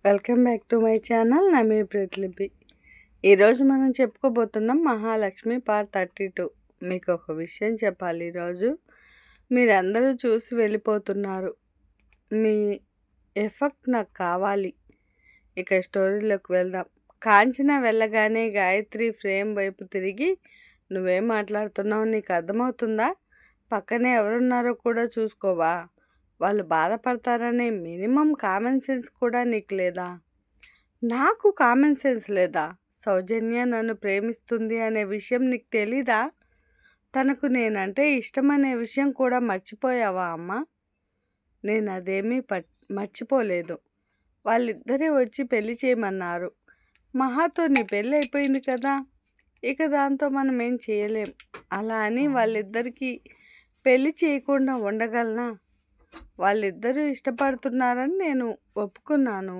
Welcome back to my channel. నా మీ ప్రతిలిపి. ఈరోజు మనం చెప్పుకోబోతున్నాం మహాలక్ష్మి పార్ట్ 32. మీకు ఒక విషయం చెప్పాలి. ఈరోజు మీరందరూ చూసి వెళ్ళిపోతున్నారు. మీ ఎఫెక్ట్ నాకు కావాలి. ఇక స్టోరీలోకి వెళ్దాం. కాంచన వెళ్ళగానే గాయత్రి ఫ్రేమ్ వైపు తిరిగి, నువ్వేం మాట్లాడుతున్నావు, నీకు అర్థమవుతుందా? పక్కనే ఎవరున్నారో కూడా చూసుకోవా? వాళ్ళు బాధపడతారనే మినిమం కామన్ సెన్స్ కూడా నీకు లేదా? నాకు కామన్ సెన్స్ లేదా? సౌజన్య నన్ను ప్రేమిస్తుంది అనే విషయం నీకు తెలీదా? తనకు నేనంటే ఇష్టమనే విషయం కూడా మర్చిపోయావా అమ్మా? నేను అదేమీ మర్చిపోలేదు. వాళ్ళిద్దరే వచ్చి పెళ్లి చేయమన్నారు. మహాతో నీ పెళ్ళి అయిపోయింది కదా, ఇక దాంతో మనం ఏం చేయలేం. అలా అని వాళ్ళిద్దరికీ పెళ్లి చేయకుండా ఉండగలనా? వాళ్ళిద్దరూ ఇష్టపడుతున్నారని నేను ఒప్పుకున్నాను.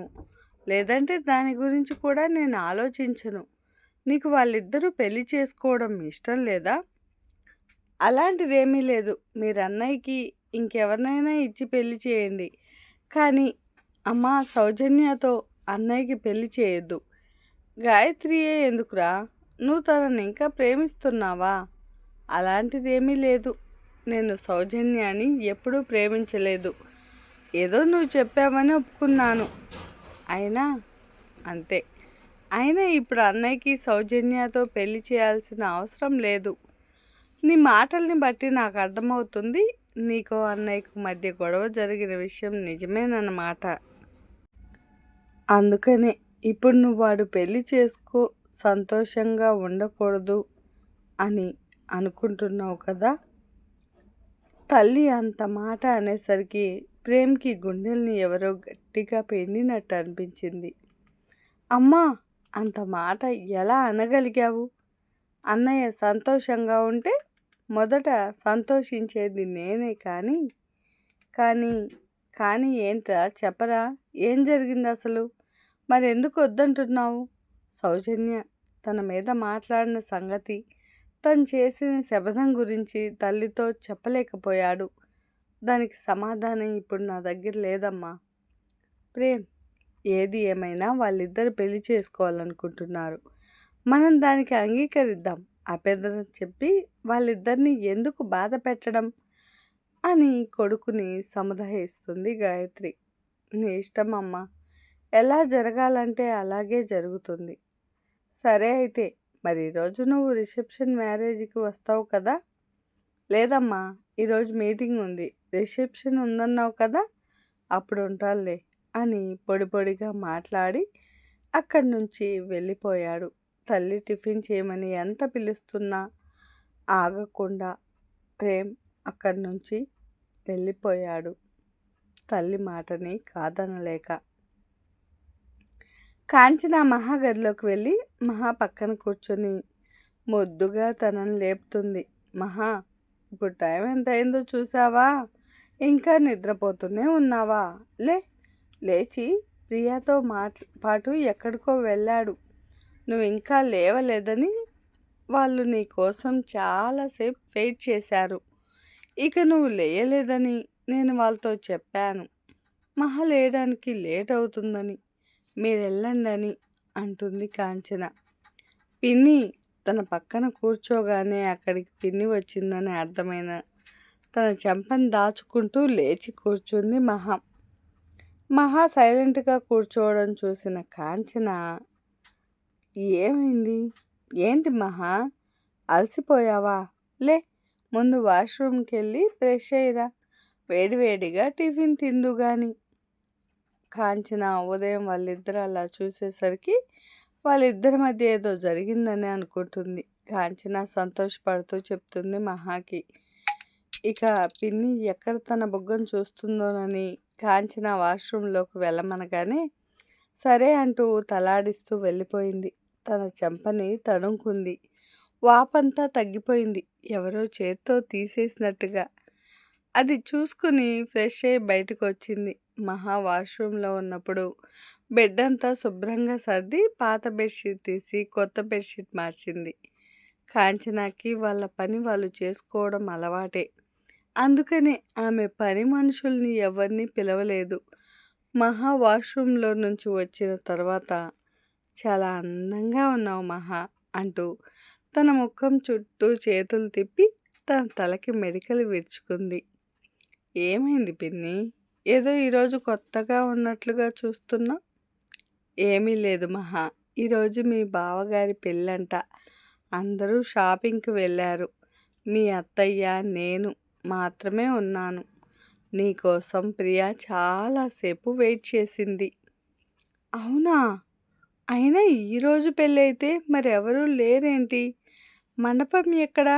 లేదంటే దాని గురించి కూడా నేను ఆలోచించను. నీకు వాళ్ళిద్దరూ పెళ్లి చేసుకోవడం ఇష్టం లేదా? అలాంటిదేమీ లేదు. మీరు అన్నయ్యకి ఇంకెవరినైనా ఇచ్చి పెళ్లి చేయండి, కానీ అమ్మా సౌజన్యతో అన్నయ్యకి పెళ్లి చేయొద్దు. గాయత్రియే ఎందుకురా? నువ్వు తనని ఇంకా ప్రేమిస్తున్నావా? అలాంటిదేమీ లేదు. నేను సౌజన్యాన్ని ఎప్పుడూ ప్రేమించలేదు. ఏదో నువ్వు చెప్పావని ఒప్పుకున్నాను. అయినా అంతే. అయినా ఇప్పుడు అన్నయ్యకి సౌజన్యతో పెళ్లి చేయాల్సిన అవసరం లేదు. నీ మాటల్ని బట్టి నాకు అర్థమవుతుంది, నీకో అన్నయ్యకు మధ్య గొడవ జరిగిన విషయం నిజమేనన్నమాట. అందుకనే ఇప్పుడు నువ్వు వాడు పెళ్లి చేసుకో, సంతోషంగా ఉండకూడదు అని అనుకుంటున్నావు కదా? తల్లి అంత మాట అనేసరికి ప్రేమ్కి గుండెల్ని ఎవరో గట్టిగా పిండినట్టు అనిపించింది. అమ్మా, అంత మాట ఎలా అనగలిగావు? అన్నయ్య సంతోషంగా ఉంటే మొదట సంతోషించేది నేనే. కానీ కానీ కానీ ఏంట్రా, చెప్పరా? ఏం జరిగింది అసలు? మరెందుకు వద్దంటున్నావు? సౌజన్య తన మీద మాట్లాడిన సంగతి, తను చేసిన శపథం గురించి తల్లితో చెప్పలేకపోయాడు. దానికి సమాధానం ఇప్పుడు నా దగ్గర లేదమ్మా. ప్రేమ్, ఏది ఏమైనా వాళ్ళిద్దరు పెళ్లి చేసుకోవాలనుకుంటున్నారు. మనం దానికి అంగీకరిద్దాం. అభ్యంతరం చెప్పి వాళ్ళిద్దరిని ఎందుకు బాధ పెట్టడం అని కొడుకుని సముదాయిస్తుంది గాయత్రి. నీ ఇష్టం అమ్మా, ఎలా జరగాలంటే అలాగే జరుగుతుంది. సరే అయితే మరి ఈరోజు నువ్వు రిసెప్షన్ మ్యారేజ్కి వస్తావు కదా? లేదమ్మా, ఈరోజు మీటింగ్ ఉంది. రిసెప్షన్ ఉందన్నావు కదా, అప్పుడు ఉంటానులే అని పొడి పొడిగా మాట్లాడి అక్కడి నుంచి వెళ్ళిపోయాడు. తల్లి టిఫిన్ చేయమని ఎంత పిలుస్తున్నా ఆగకుండా ప్రేమ్ అక్కడి నుంచి వెళ్ళిపోయాడు, తల్లి మాటని కాదనలేక. కాంచన మహా గదిలోకి వెళ్ళి మహా పక్కన కూర్చొని ముద్దుగా తనని లేపుతుంది. మహా, ఇప్పుడు టైం ఎంత అయిందో చూసావా? ఇంకా నిద్రపోతూనే ఉన్నావా? లేచి ప్రియాతో పాటు ఎక్కడికో వెళ్ళాడు. నువ్వు ఇంకా లేవలేదని వాళ్ళు నీ కోసం చాలాసేపు వెయిట్ చేశారు. ఇక నువ్వు లేయలేదని నేను వాళ్ళతో చెప్పాను. మహా లేయడానికి లేట్ అవుతుందని, మీరెళ్ళండి అని అంటుంది కాంచన. పిన్ని తన పక్కన కూర్చోగానే అక్కడికి పిన్ని వచ్చిందని అర్థమైన తన చెంపని దాచుకుంటూ లేచి కూర్చుంది మహా. మహా సైలెంట్గా కూర్చోవడం చూసిన కాంచన, ఏమైంది? ఏంటి మహా, అలసిపోయావా? ముందు వాష్రూమ్కి వెళ్ళి ఫ్రెష్ అయ్యిరా, వేడివేడిగా టిఫిన్ తిందు గాని. కాంచన ఉదయం వాళ్ళిద్దరు అలా చూసేసరికి వాళ్ళిద్దరి మధ్య ఏదో జరిగిందని అనుకుంటుంది. కాంచన సంతోషపడుతూ చెప్తుంది మహాకి. ఇక పిన్ని ఎక్కడ తన బుగ్గను చూస్తుందోనని కాంచన వాష్రూమ్లోకి వెళ్ళమనగానే సరే అంటూ తలాడిస్తూ వెళ్ళిపోయింది. తన చెంపని తడుముకుంది. వాపంతా తగ్గిపోయింది, ఎవరో చేత్తో తీసేసినట్టుగా. అది చూసుకుని ఫ్రెష్ అయ్యి బయటకు వచ్చింది. మహా వాష్రూమ్లో ఉన్నప్పుడు బెడ్ అంతా శుభ్రంగా సర్ది పాత బెడ్షీట్ తీసి కొత్త బెడ్షీట్ మార్చింది. కాంచనాకి వాళ్ళ పని వాళ్ళు చేసుకోవడం అలవాటే. అందుకనే ఆమె పని మనుషుల్ని ఎవరిని పిలవలేదు. మహా వాష్రూమ్లో నుంచి వచ్చిన తర్వాత చాలా అందంగా ఉన్నావు మహా అంటూ తన ముఖం చుట్టూ చేతులు తిప్పి తన తలకి మెడికలు విరుచుకుంది. ఏమైంది పిన్ని? ఏదో ఈరోజు కొత్తగా ఉన్నట్లుగా చూస్తున్నా. ఏమీ లేదు మహా, ఈరోజు మీ బావగారి పెళ్ళంట. అందరూ షాపింగ్కి వెళ్ళారు. మీ అత్తయ్య నేను మాత్రమే ఉన్నాను. నీకోసం ప్రియా చాలాసేపు వెయిట్ చేసింది. అవునా? అయినా ఈరోజు పెళ్ళైతే మరెవరూ లేరేంటి? మండపం ఎక్కడా?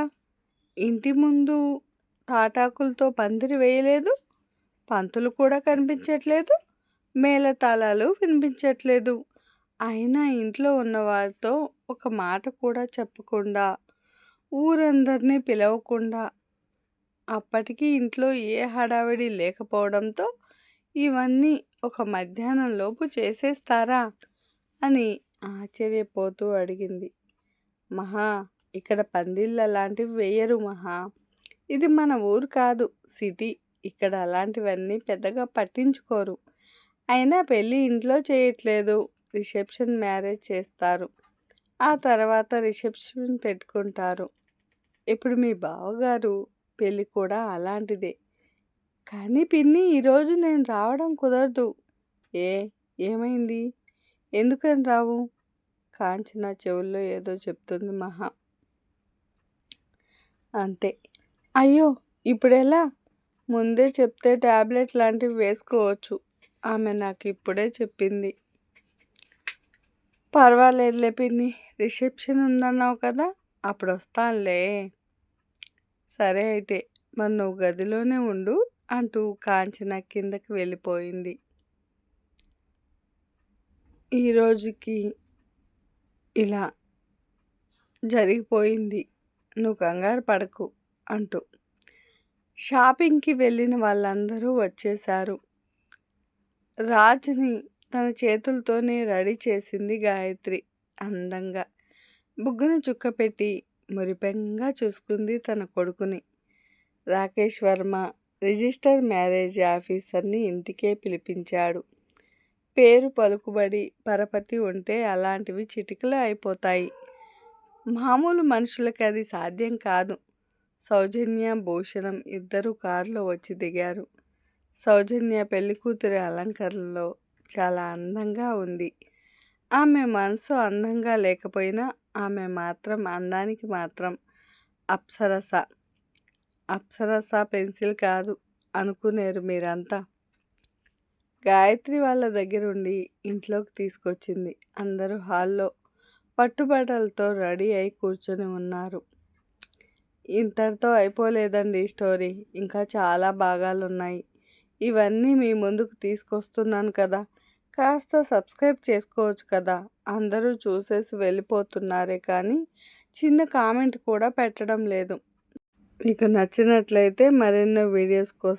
ఇంటి ముందు తాటాకులతో పందిరి వేయలేదు. పంతులు కూడా కనిపించట్లేదు. మేళతాళాలు వినిపించట్లేదు. అయినా ఇంట్లో ఉన్నవారితో ఒక మాట కూడా చెప్పకుండా, ఊరందరినీ పిలవకుండా, అప్పటికి ఇంట్లో ఏ హడావిడి లేకపోవడంతో ఇవన్నీ ఒక మధ్యాహ్నంలోపు చేసేస్తారా అని ఆశ్చర్యపోతూ అడిగింది. మహా, ఇక్కడ పందిళ్ళు అలాంటివి వేయరు మహా. ఇది మన ఊరు కాదు, సిటీ. ఇక్కడ అలాంటివన్నీ పెద్దగా పట్టించుకోరు. అయినా పెళ్ళి ఇంట్లో చేయట్లేదు, రిసెప్షన్ మ్యారేజ్ చేస్తారు. ఆ తర్వాత రిసెప్షన్ పెట్టుకుంటారు. ఇప్పుడు మీ బావగారు పెళ్ళి కూడా అలాంటిదే. కానీ పిన్ని, ఈరోజు నేను రావడం కుదరదు. ఏ ఏమైంది? ఎందుకని రావు? కాంచన చెవుల్లో ఏదో చెప్తుంది మహా. అంతే. అయ్యో, ఇప్పుడెలా? ముందే చెప్తే టాబ్లెట్ లాంటివి వేసుకోవచ్చు. ఆమె నాకు ఇప్పుడే చెప్పింది. పర్వాలేదులే పిన్ని, రిసెప్షన్ ఉందన్నావు కదా, అప్పుడు వస్తానులే. సరే అయితే మరి నువ్వు గదిలోనే ఉండు అంటూ కాంచన కిందకి వెళ్ళిపోయింది. ఈరోజుకి ఇలా జరిగిపోయింది, నువ్వు కంగారు పడకు అంటూ. షాపింగ్కి వెళ్ళిన వాళ్ళందరూ వచ్చేశారు. రాజుని తన చేతులతోనే రెడీ చేసింది గాయత్రి. అందంగా బుగ్గన చుక్క పెట్టి మురిపెంగా చూసుకుంది తన కొడుకుని. రాకేష్ వర్మ రిజిస్టర్ మ్యారేజ్ ఆఫీసర్ని ఇంటికే పిలిపించాడు. పేరు పలుకుబడి పరపతి ఉంటే అలాంటివి చిటికలో అయిపోతాయి. మామూలు మనుషులకి అది సాధ్యం కాదు. సౌజన్య, భూషణం ఇద్దరు కారులో వచ్చి దిగారు. సౌజన్య పెళ్లికూతురి అలంకరణలో చాలా అందంగా ఉంది. ఆమె మనసు అందంగా లేకపోయినా ఆమె మాత్రం అందానికి మాత్రం అప్సరస. అప్సరస పెన్సిల్ కాదు అనుకునేరు మీరంతా. గాయత్రి వాళ్ళ దగ్గరుండి ఇంట్లోకి తీసుకొచ్చింది. అందరూ హాల్లో పట్టుబట్టలతో రెడీ అయి కూర్చొని ఉన్నారు. ఇంతటితో అయిపోలేదండి స్టోరీ, ఇంకా చాలా భాగాలున్నాయి. ఇవన్నీ మీ ముందుకు తీసుకొస్తున్నాను కదా, కాస్త సబ్స్క్రైబ్ చేసుకోవచ్చు కదా. అందరూ చూసేసి వెళ్ళిపోతున్నారే కానీ చిన్న కామెంట్ కూడా పెట్టడం లేదు. మీకు నచ్చినట్లయితే మరెన్నో వీడియోస్ కోసం